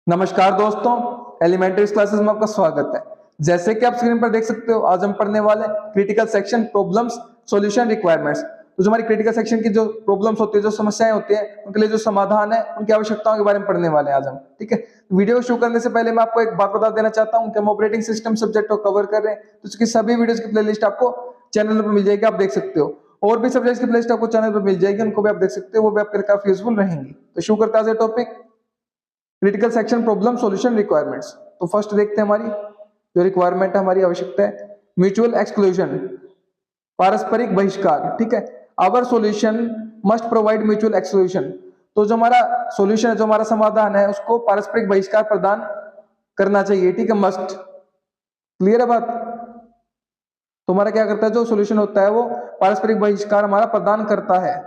नमस्कार दोस्तों, elementary classes में आपका स्वागत है। जैसे कि आप स्क्रीन पर देख सकते हो, आज हम पढ़ने वाले critical section problems solution requirements. तो जो हमारी क्रिटिकल सेक्शन की जो प्रॉब्लम्स होती है, जो समस्याएं होती है, उनके लिए जो समाधान है, उनकी आवश्यकताओं के बारे में पढ़ने वाले हैं आज हम। ठीक है, वीडियो शुरू करने से पहले मैं आपको एक बात बता देना चाहता हूँ कि हम ऑपरेटिंग सिस्टम सब्जेक्ट को कवर कर रहे हैं, तो उसकी सभी वीडियोस की प्लेलिस्ट आपको चैनल पर मिल जाएगी, आप देख सकते हो। और भी सब्जेक्ट्स की प्लेलिस्ट आपको चैनल पर मिल जाएगी, उनको भी आप देख सकते हो, वो भी आपके लिए काफी यूजफुल रहेंगी। तो शुरू करते हैं topic critical section problem solution requirements. तो फर्स्ट देखते हैं हमारी जो रिक्वायरमेंट है, हमारी आवश्यकता है म्यूचुअल एक्सक्लूजन, पारस्परिक बहिष्कार। ठीक है, our solution must provide mutual exclusion. तो जो हमारा सॉल्यूशन है, जो हमारा समाधान है, उसको पारस्परिक बहिष्कार प्रदान करना चाहिए। ठीक है, मस्ट। क्लियर है बात? तो हमारा क्या करता है, जो सॉल्यूशन होता है वो पारस्परिक बहिष्कार हमारा प्रदान करता है।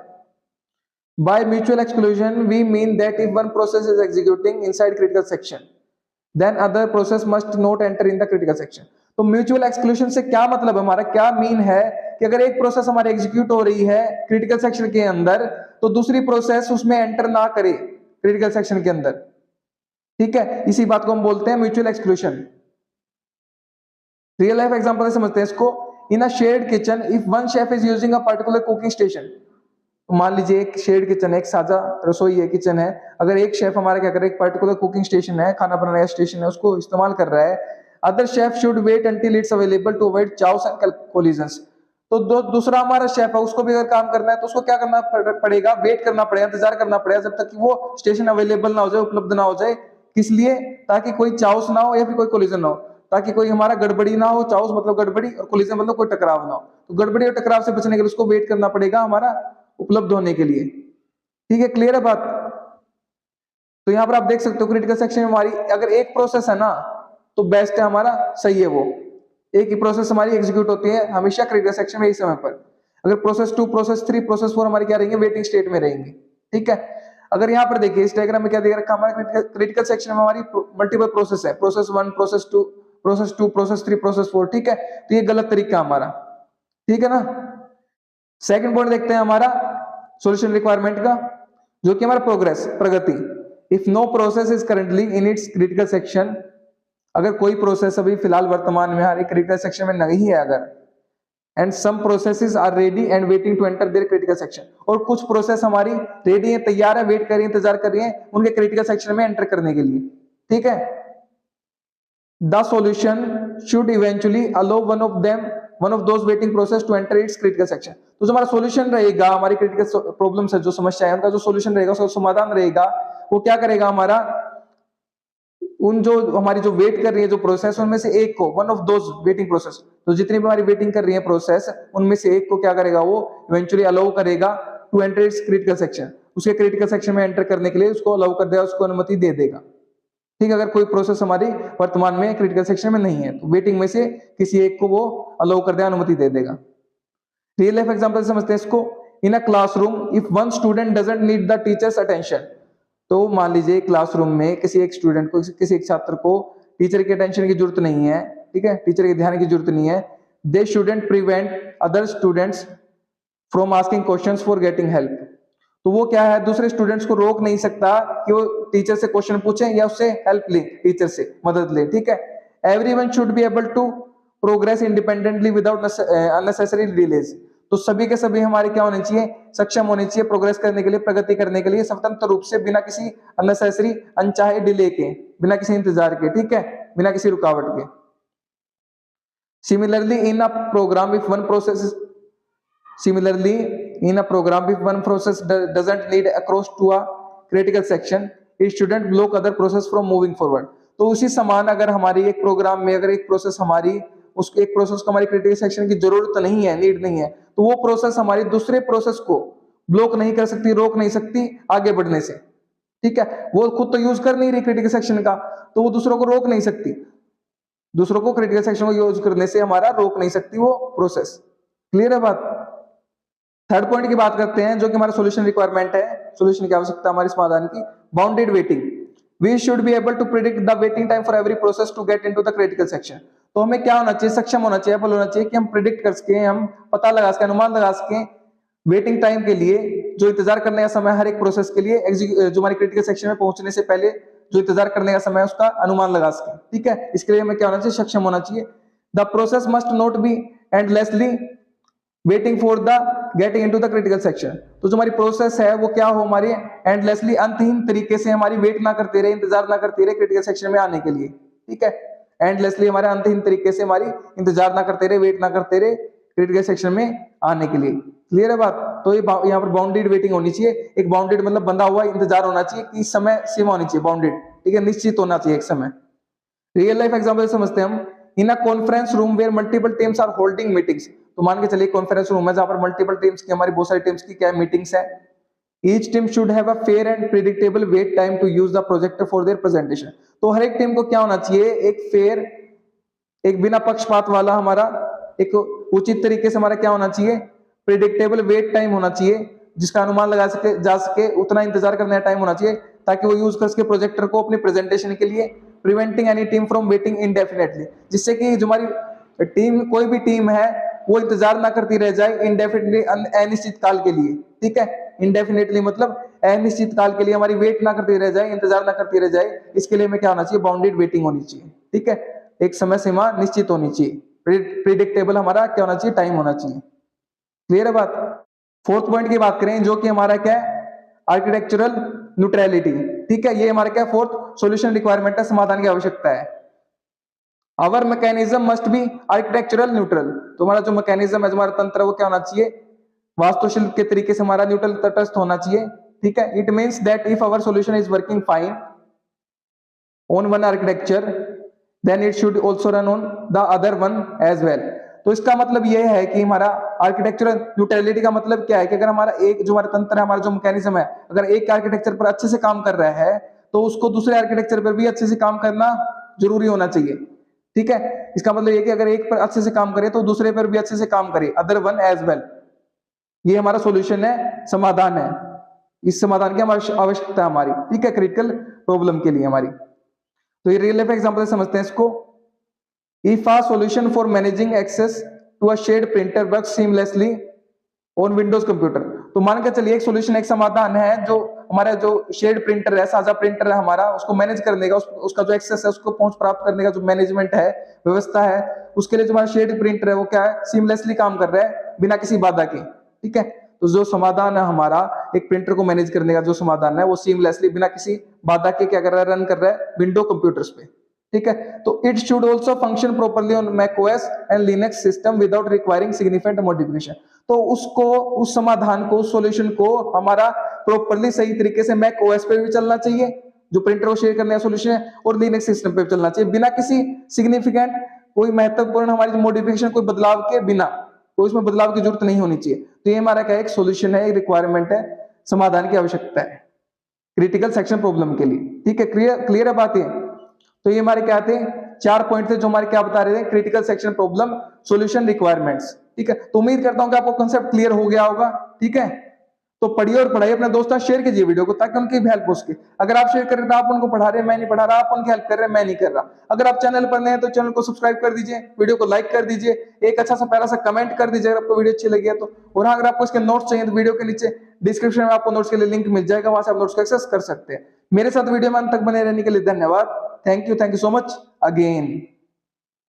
By mutual exclusion, we mean that if one process is executing inside critical section, then other process must not enter in the critical section. तो म्यूचुअल एक्सक्लूजन से क्या मतलब है, हमारा क्या मीन है कि अगर एक प्रोसेस हमारी एग्जीक्यूट हो रही है क्रिटिकल सेक्शन के अंदर, तो दूसरी प्रोसेस उसमें एंटर ना करे क्रिटिकल सेक्शन के अंदर। ठीक है, इसी बात को हम बोलते हैं mutual exclusion. Real life example से समझते हैं इसको। In a shared kitchen, if one chef is using a particular cooking station, मान लीजिए एक शेयर्ड किचन है, एक साझा रसोई है, किचन है। अगर एक शेफ हमारा क्या करे, एक पर्टिकुलर कुकिंग स्टेशन है, खाना बनाने का स्टेशन है, उसको इस्तेमाल कर रहा है, other chef should wait until it's available to avoid chaos and collisions. तो दूसरा हमारा शेफ है, उसको भी अगर काम करना है तो उसको क्या करना पड़ेगा, वेट करना पड़ेगा, इंतजार करना पड़ेगा जब तक कि वो स्टेशन अवेलेबल ना हो जाए, उपलब्ध ना हो जाए। किस लिए? ताकि कोई चाउस ना हो या फिर कोई कोलिजन ना हो, ताकि कोई हमारा गड़बड़ी ना हो। चाउस मतलब गड़बड़ी और कोलिजन मतलब कोई टकराव ना हो। तो गड़बड़ी और टकराव से बचने के लिए उसको वेट करना पड़ेगा हमारा उपलब्ध होने के लिए। ठीक है, क्लियर है बात? तो यहां पर आप देख सकते हो क्रिटिकल सेक्शन में हमारी अगर एक प्रोसेस है ना, तो बेस्ट है हमारा, सही है वो। एक ही प्रोसेस हमारी एग्जीक्यूट होती है हमेशा क्रिटिकल सेक्शन में इस समय पर। अगर प्रोसेस 2, प्रोसेस 3, प्रोसेस 4 हमारी क्या रहेंगे, वेटिंग स्टेट में रहेंगी। ठीक है, अगर यहां पर देखिए इस डायग्राम में क्या दे रखा हमारा, क्रिटिकल सेक्शन में हमारी मल्टीपल प्रोसेस है, process 1, process 2, process 2, process 3, process 4। ठीक है, तो ये गलत तरीका हमारा। ठीक है ना। सेकंड पॉइंट देखते हैं हमारा सॉल्यूशन रिक्वायरमेंट का, जो कि हमारा प्रोग्रेस, प्रगति। If no process is currently in its critical section, अगर कोई प्रोसेस अभी फिलहाल वर्तमान में हमारे क्रिटिकल सेक्शन में नहीं है अगर, and some processes are ready and waiting to enter their critical section, और कुछ प्रोसेस हमारी रेडी है, तैयार है, वेट कर रही है, इंतजार कर रही है उनके क्रिटिकल सेक्शन में एंटर करने के लिए। ठीक है, the solution should eventually allow one of those waiting process to enter its critical section। तो जो हमारा सॉल्यूशन रहेगा, हमारी क्रिटिकल प्रॉब्लम्स है, जो समस्या है, उनका जो सॉल्यूशन रहेगा, उसका समाधान रहेगा, वो क्या करेगा हमारा, उन जो हमारी जो वेट कर रही है जो प्रोसेस, उनमें से एक को, one of those waiting process, तो जितनी भी हमारी वेटिंग कर रही है प्रोसेस, उनमें से एक को क्या करेगा, वो इवेंचुअली अलाउ करेगा to enter its critical section, उसके क्रिटिकल सेक्शन में एंटर करने के लिए उसको अलाउ कर देगा, उसको अनुमति दे देगा। ठीक है, अगर कोई प्रोसेस हमारी वर्तमान में क्रिटिकल सेक्शन में नहीं है, तो वेटिंग में से किसी एक को वो अलाउ कर देगा, अनुमति दे देगा। रियल लाइफ एग्जांपल समझते हैं इसको। In a classroom, if one student doesn't need the teacher's attention, तो मान लीजिए क्लासरूम में किसी एक स्टूडेंट को, किसी एक छात्र को टीचर की अटेंशन की जरूरत नहीं है। ठीक है, टीचर के ध्यान की जरूरत नहीं है। दे shouldn't prevent other students from asking questions for getting help. तो वो क्या है, दूसरे स्टूडेंट्स को रोक नहीं सकता कि वो टीचर से क्वेश्चन पूछें या उससे हेल्प ले, टीचर से मदद ले। ठीक है, everyone should be able to progress independently without unnecessary delays. तो सभी के सभी हमारे क्या होने चाहिए, सक्षम होने चाहिए प्रोग्रेस करने के लिए, प्रगति करने के लिए स्वतंत्र रूप से, बिना किसी अननेसेसरी, अनचाहे डिले के, बिना किसी इंतजार के। ठीक है, बिना किसी रुकावट के। Similarly in a program, if one process Similarly, in a program, if one process doesn't need across to a critical section, it shouldn't block other process from moving forward। तो उसी समान अगर हमारी एक प्रोग्राम में अगर एक प्रोसेस हमारी, उस एक प्रोसेस को हमारी क्रिटिकल सेक्शन की जरूरत नहीं है, नीड नहीं है, तो वो प्रोसेस हमारी दूसरे प्रोसेस को ब्लॉक नहीं कर सकती, रोक नहीं सकती आगे बढ़ने से। ठीक है, वो खुद तो यूज कर नहीं रही क्रिटिकल सेक्शन का, तो वो दूसरों को रोक नहीं सकती, दूसरों को क्रिटिकल सेक्शन को यूज करने से हमारा रोक नहीं सकती वो प्रोसेस। क्लियर है बात? थर्ड पॉइंट की बात करते हैं, जो कि हमारा सॉल्यूशन रिक्वायरमेंट है, सॉल्यूशन की आवश्यकता हमारी समाधान की। Bounded waiting, we should be able to predict the waiting time for every process to get into the critical section. तो हमें क्या होना चाहिए, सक्षम होना चाहिए, एबल होना चाहिए कि हम प्रेडिक्ट कर सके, हम पता लगा सके, अनुमान लगा सके वेटिंग टाइम के लिए, जो इंतजार करने का समय हर एक प्रोसेस के लिए जो हमारी क्रिटिकल सेक्शन में पहुंचने से पहले जो इंतजार करने का समय है उसका अनुमान लगा सके। ठीक है, इसके लिए हमें क्या होना चाहिए, सक्षम होना चाहिए। The process must not be endlessly waiting for the getting into the critical section. तो जो हमारी प्रोसेस है वो क्या हो, हमारी एंडलेसली अंतहीन तरीके से हमारी वेट ना करते रहे, इंतजार ना करते रहे क्रिटिकल सेक्शन में आने के लिए। ठीक है, एंडलेसली हमारे अंतहीन तरीके से हमारी इंतजार ना करते रहे, वेट ना करते रहे क्रिटिकल सेक्शन में आने के लिए। क्लियर है बात? तो ये यहाँ पर बाउंडेड वेटिंग होनी चाहिए। एक बाउंडेड मतलब बंधा हुआ इंतजार होना चाहिए कि समय सीमा होनी चाहिए, बाउंडेड। ठीक है, निश्चित होना चाहिए एक समय। रियल लाइफ एग्जांपल समझते हैं हम। In a conference room where multiple teams are holding meetings. तो मान के चलिए कॉन्फ्रेंस रूम है जहां पर मल्टीपल टीम्स की, हमारी बहुत सारी टीम्स की क्या मीटिंग्स है। Each team should have a fair and predictable wait time to use the projector for their presentation. तो हर एक टीम को क्या होना चाहिए, एक फेयर, एक बिना पक्षपात वाला, हमारा एक उचित तरीके से हमारा क्या होना चाहिए, प्रिडिक्टेबल वेट टाइम होना चाहिए, जिसका अनुमान लगा सके जा सके, उतना इंतजार करने का टाइम होना चाहिए ताकि वो यूज कर सके प्रोजेक्टर को अपनी प्रेजेंटेशन के लिए। Preventing any team from waiting indefinitely, जिससे कि जो हमारी टीम, कोई भी टीम है वो इंतजार ना करती रह जाए इनडेफिनेटली, अनिश्चित काल के लिए। ठीक है, इनडेफिनेटली मतलब अनिश्चित काल के लिए हमारी वेट ना करती रह जाए, इंतजार ना करती रह जाए। इसके लिए हमें क्या होना चाहिए, बाउंडेड वेटिंग होनी चाहिए। ठीक है, एक समय सीमा निश्चित होनी चाहिए, प्रिडिक्टेबल हमारा क्या होना चाहिए, टाइम होना चाहिए। क्लियर है बात? फोर्थ पॉइंट की बात करें जो कि हमारा क्या है, आर्किटेक्चरल न्यूट्रलिटी। ठीक है, ये हमारा क्या, फोर्थ सॉल्यूशन रिक्वायरमेंट है, समाधान की आवश्यकता है। Our mechanism must be architectural neutral. तो हमारा जो मैकेनिज्म है, हमारा तंत्र है, वो क्या होना चाहिए, वास्तुशिल्प के तरीके से हमारा न्यूट्रल, तटस्थ होना चाहिए। ठीक है, it means that if our solution is working fine on one architecture then it should also run on the other one as well. तो इसका मतलब यह है कि हमारा आर्किटेक्चरल न्यूट्रलिटी का मतलब क्या है कि अगर हमारा एक जो हमारा तंत्र है, हमारा जो मैकेनिज्म है, अगर एक आर्किटेक्चर पर अच्छे से काम कर रहा है तो उसको दूसरे आर्किटेक्चर पर भी अच्छे से काम करना जरूरी होना चाहिए। ठीक है, इसका मतलब ये कि अगर एक पर अच्छे से काम करे तो दूसरे पर भी अच्छे से काम करे, अदर वन एज वेल। ये हमारा सॉल्यूशन है, समाधान है। इस समाधान की आवश्यकता है हमारी। ठीक है, क्रिटिकल प्रॉब्लम के लिए हमारी। तो ये रियल लाइफ एग्जांपल से समझते हैं इसको। If a solution for managing access to a shared printer works seamlessly on Windows computer. तो मान के चलिए एक सॉल्यूशन, एक समाधान है जो हमारा जो शेयर्ड प्रिंटर है, साझा प्रिंटर है हमारा, उसको मैनेज करने का, उसका जो एक्सेस है, उसको पहुंच प्राप्त करने का जो मैनेजमेंट है, व्यवस्था है, उसके लिए जो हमारा शेयर्ड प्रिंटर है वो क्या है, सीमलेसली काम कर रहा है बिना किसी बाधा के। ठीक है, तो जो समाधान है हमारा एक प्रिंटर को मैनेज करने का, जो समाधान है वो सीमलेसली बिना किसी बाधा के क्या कर रहा है, रन कर रहा है विंडो कंप्यूटर्स पे। ठीक है, तो it should also function properly on macOS and Linux system without requiring significant modification. तो उसको, उस समाधान को, उस सॉल्यूशन को हमारा प्रॉपर्ली सही तरीके से मैक ओएस पे भी चलना चाहिए, जो प्रिंटर को शेयर करने का सॉल्यूशन है, और लिनक्स सिस्टम पे भी चलना चाहिए बिना किसी सिग्निफिकेंट, कोई महत्वपूर्ण हमारी मॉडिफिकेशन, कोई बदलाव के बिना, कोई इसमें बदलाव की जरूरत नहीं होनी चाहिए। तो ये हमारा क्या, एक सॉल्यूशन है, एक रिक्वायरमेंट है, समाधान की आवश्यकता है क्रिटिकल सेक्शन प्रॉब्लम के लिए। ठीक है, क्लियर है बात ये? तो ये हमारे क्या थे, 4 पॉइंट थे जो हमारे क्या बता रहे थे, critical section problem solution requirements. ठीक है, तो उम्मीद करता हूं कि आपको कांसेप्ट क्लियर हो गया होगा। ठीक है, तो पढ़िए और पढ़ाइए, अपने दोस्तों शेयर कीजिए वीडियो को ताकि उनकी भी हेल्प हो सके। अगर आप शेयर कर रहे हैं तो आप उनको पढ़ा रहे हैं, मैं नहीं पढ़ा रहा, आप उनकी हेल्प कर रहे हैं, मैं नहीं कर रहा। अगर आप चैनल पर नए हैं तो चैनल को सब्सक्राइब कर दीजिए, वीडियो को लाइक कर दीजिए, एक अच्छा सा प्यारा सा कमेंट कर दीजिए अगर आपको वीडियो अच्छी लगी है तो। और हाँ, अगर आपको इसके नोट्स चाहिए तो वीडियो के नीचे डिस्क्रिप्शन में आपको नोट्स के लिए लिंक मिल जाएगा, वहां से आप नोट्स को एक्सेस कर सकते हैं। मेरे साथ वीडियो में अंत तक बने रहने के लिए धन्यवाद। Thank you so much again.